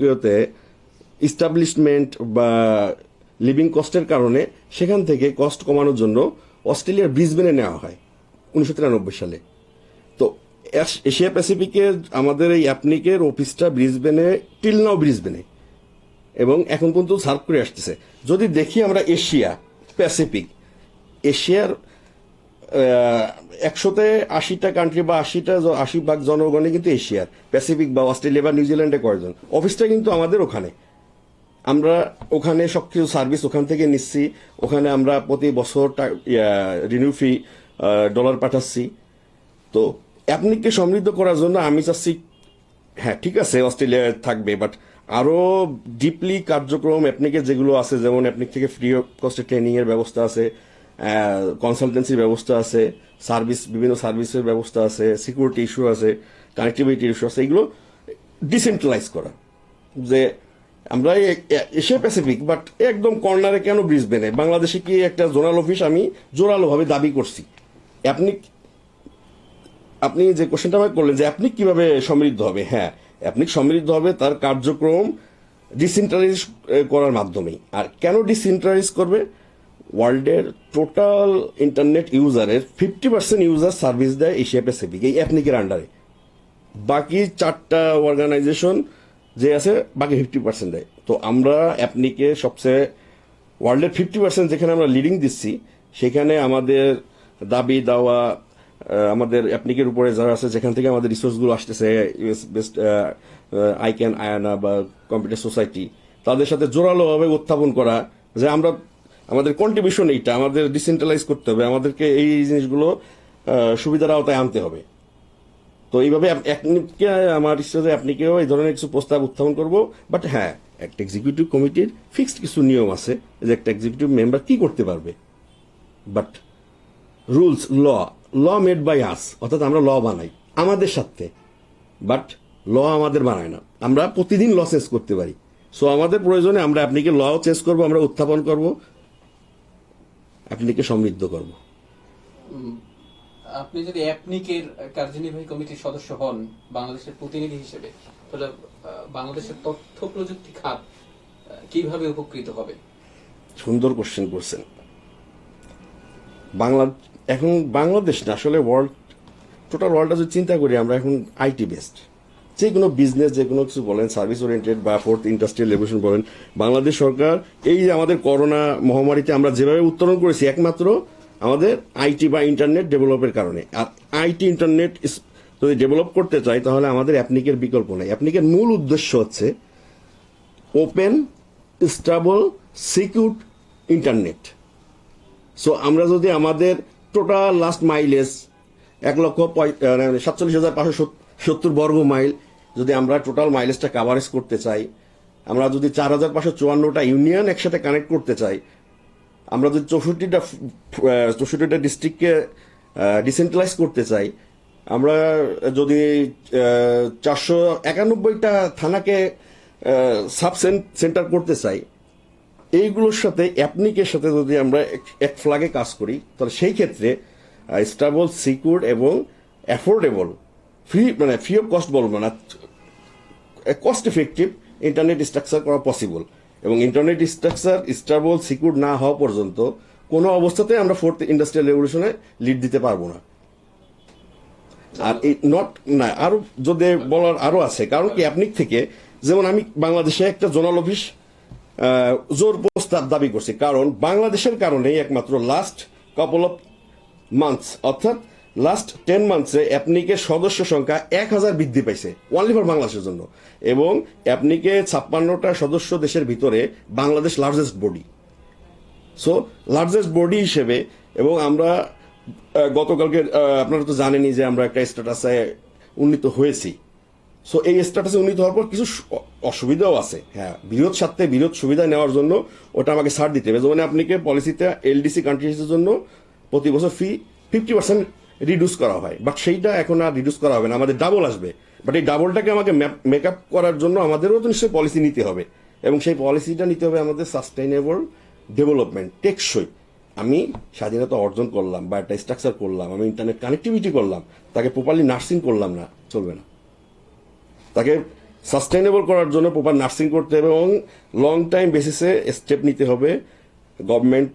টোকিওতে establishment বা living কস্টের কারণে সেখান থেকে কস্ট কমানোর জন্য অস্ট্রেলিয়ার ব্রিসবেনে নেওয়া হয় 1993 সালে। তো এশিয়া প্যাসিফিকের আমাদের এই অ্যাপনিকের অফিসটা ব্রিসবেনে, টিল নাও ব্রিসবেনে, এবং এখন পর্যন্ত সার্ভ করে আসতেছে। যদি দেখি আমরা এশিয়া প্যাসিফিক, এশিয়ার 100তে 80টা কান্ট্রি বা 80% জনগণই কিন্তু এশিয়ার। প্যাসিফিক বা অস্ট্রেলিয়া বা নিউজিল্যান্ডে কয়জন? অফিসটা কিন্তু আমাদের ওখানে। আমরা ওখানে সবকিছু সার্ভিস ওখান থেকে নিচ্ছি। ওখানে আমরা প্রতি বছর রিনিউ ফি ডলার পাঠাচ্ছি। তো অ্যাপনিককে সমৃদ্ধ করার জন্য আমি চাচ্ছি, হ্যাঁ ঠিক আছে অস্ট্রেলিয়ায় থাকবে, বাট আরো ডিপলি কার্যক্রম অ্যাপনিকে যেগুলো আছে, যেমন অ্যাপনিক থেকে ফ্রি অফ কস্টে ট্রেনিং এর ব্যবস্থা আছে, কনসালটেন্সির ব্যবস্থা আছে, বিভিন্ন সার্ভিসের ব্যবস্থা আছে, সিকিউরিটি ইস্যু আছে, কানেক্টিভিটি ইস্যু আছে, এগুলো ডিসেন্ট্রালাইজ করা। যে আমরা এশিয়া প্যাসিফিক, বাট একদম কর্নারে কেন ব্রিসবেনে? বাংলাদেশে কি একটা জোনাল অফিস আমি জোরালোভাবে দাবি করছি। আপনি যে কোশ্চেনটা আমাকে করলেন যে অ্যাপনিক কিভাবে সমৃদ্ধ হবে, হ্যাঁ অ্যাপনিক সমৃদ্ধ হবে তার কার্যক্রম ডিসেন্ট্রালাইজ করার মাধ্যমেই। আর কেন ডিসেন্ট্রালাইজ করবে? ওয়ার্ল্ডের টোটাল ইন্টারনেট ইউজারের 50% ইউজার সার্ভিস দেয় এশিয়া প্যাসিফিক এই অ্যাপনিকের আন্ডারে। বাকি 4টা অর্গানাইজেশন যে আছে বাকি 50% দেয়। তো আমরা অ্যাপনিকে সবচেয়ে ওয়ার্ল্ডের 50% যেখানে আমরা লিডিং দিচ্ছি, সেখানে আমাদের দাবি দাওয়া, আমাদের অ্যাপনিকের উপরে যারা আছে, যেখান থেকে আমাদের রিসোর্সগুলো আসতেছে, ইউএস বেস্ট আইক্যান, আয়ানা বা কম্পিউটার সোসাইটি, তাদের সাথে জোরালোভাবে উত্থাপন করা যে আমাদের কন্ট্রিবিউশন এইটা, আমাদের ডিসেন্ট্রালাইজ করতে হবে, আমাদেরকে এই জিনিসগুলো সুবিধার আওতায় আনতে হবে। তো এইভাবে আমার ইচ্ছা যে আপনিকেও এই ধরনের কিছু প্রস্তাব উত্থাপন করব। বাট হ্যাঁ, একটা এক্সিকিউটিভ কমিটির ফিক্সড কিছু নিয়ম আছে যে একটা এক্সিকিউটিভ মেম্বার কি করতে পারবে। But rules, law made by us, অর্থাৎ আমরা ল বানাই আমাদের সাথে, বাট ল আমাদের বানায় না। আমরা প্রতিদিন ল চেঞ্জ করতে পারি। সো আমাদের প্রয়োজনে আমরা আপনাকে ল চেঞ্জ করব, আমরা উত্থাপন করব, আপনাকে সমৃদ্ধ করব। আপনি যদি অ্যাপনিকের কার্যনির্বাহী কমিটির সদস্য হন বাংলাদেশের প্রতিনিধি হিসেবে, তাহলে বাংলাদেশের তথ্য প্রযুক্তি খাত কিভাবে উপকৃত হবে? সুন্দর কোশ্চেন করছেন। এখন বাংলাদেশ না, আসলে টোটাল ওয়ার্ল্ডটা যদি চিন্তা করি, আমরা এখন আইটি বেসড। যে কোনো বিজনেস, যে কোনো কিছু বলেন, সার্ভিস ওরিয়েন্টেড বা ফোর্থ ইন্ডাস্ট্রিয়াল রেভলিউশন বলেন, বাংলাদেশ সরকার এই যে আমাদের করোনা মহামারীতে আমরা যেভাবে উত্তরণ করেছি, একমাত্র আমাদের আইটি বা ইন্টারনেট ডেভেলপের কারণে। আর আইটি ইন্টারনেট যদি ডেভেলপ করতে চাই, তাহলে আমাদের অ্যাপনিকের বিকল্প নেই। অ্যাপনিকের মূল উদ্দেশ্য হচ্ছে open, stable, secure internet. So আমরা যদি আমাদের টোটাল লাস্ট মাইলেজ 1,47,570 বর্গ মাইল যদি আমরা টোটাল মাইলেজটা কাভারেজ করতে চাই, আমরা যদি 4,554টা ইউনিয়ন একসাথে কানেক্ট করতে চাই, আমরা যদি 64টা ডিস্ট্রিক্টকে ডিসেন্ট্রালাইজ করতে চাই, আমরা যদি 491টা থানাকে সাব সেন্টার করতে চাই, এইগুলোর সাথে অ্যাপনিকের সাথে যদি আমরা এক ফ্ল্যাগে কাজ করি, তাহলে সেই ক্ষেত্রে স্টেবল, সিকিউর এবং অ্যাফোর্ডেবল, ফ্রি অফ কস্ট বলবো না, কস্ট এফেক্টিভ ইন্টারনেট স্ট্রাকচার করা পসিবল। এবং ইন্টারনেট স্ট্রাকচার স্টেবল, সিকিউর না হওয়া পর্যন্ত কোনো অবস্থাতে আমরা ফোর্থ ইন্ডাস্ট্রিয়াল রেভলিউশনে লিড দিতে পারবো না। আর আরো যদি বলার আরো আছে, কারণ কি অ্যাপনিক থেকে, যেমন আমি বাংলাদেশে একটা জোনাল অফিস জোর প্রস্তাব দাবি করছি, কারণ বাংলাদেশের কারণে একমাত্র লাস্ট কাপল অফ মান্থস, অর্থাৎ লাস্ট 10 মান্থসে অ্যাপনিকের সদস্য সংখ্যা 1,000 বৃদ্ধি পাইছে, ওনলি ফর বাংলাদেশের জন্য। এবং অ্যাপনিকে 56টা সদস্য দেশের ভিতরে Bangladesh largest body. So largest body হিসেবে, এবং আমরা গতকালকে আপনারা তো জানেনই যে আমরা একটা স্ট্যাটাসে উন্নীত হয়েছি। সো এই স্ট্যাটাসে উন্নীত হওয়ার পর কিছু অসুবিধাও আছে। হ্যাঁ, বৃহৎ স্বার্থে বৃহৎ সুবিধা নেওয়ার জন্য ওটা আমাকে ছাড় দিতে হবে। যেমন আপনাকে পলিসিতে এলডিসি কান্ট্রিজের জন্য প্রতি বছর ফি 50% রিডিউস করা হয়, বাট সেইটা এখন আর রিডিউস করা হবে না, আমাদের ডাবল আসবে। বাট এই ডাবলটাকে আমাকে মেক আপ করার জন্য আমাদেরও তো নিশ্চয়ই পলিসি নিতে হবে, এবং সেই পলিসিটা নিতে হবে আমাদের সাস্টেইনেবল ডেভেলপমেন্ট, টেকসই। আমি স্বাধীনতা অর্জন করলাম বা একটা স্ট্রাকচার করলাম, আমি ইন্টারনেট কানেক্টিভিটি করলাম, তাকে প্রপারলি নার্সিং করলাম না, চলবে না। তাকে সাস্টেনেবল করার জন্য প্রপার নার্সিং করতে হবে এবং লং টাইম বেসিসে স্টেপ নিতে হবে গভর্নমেন্ট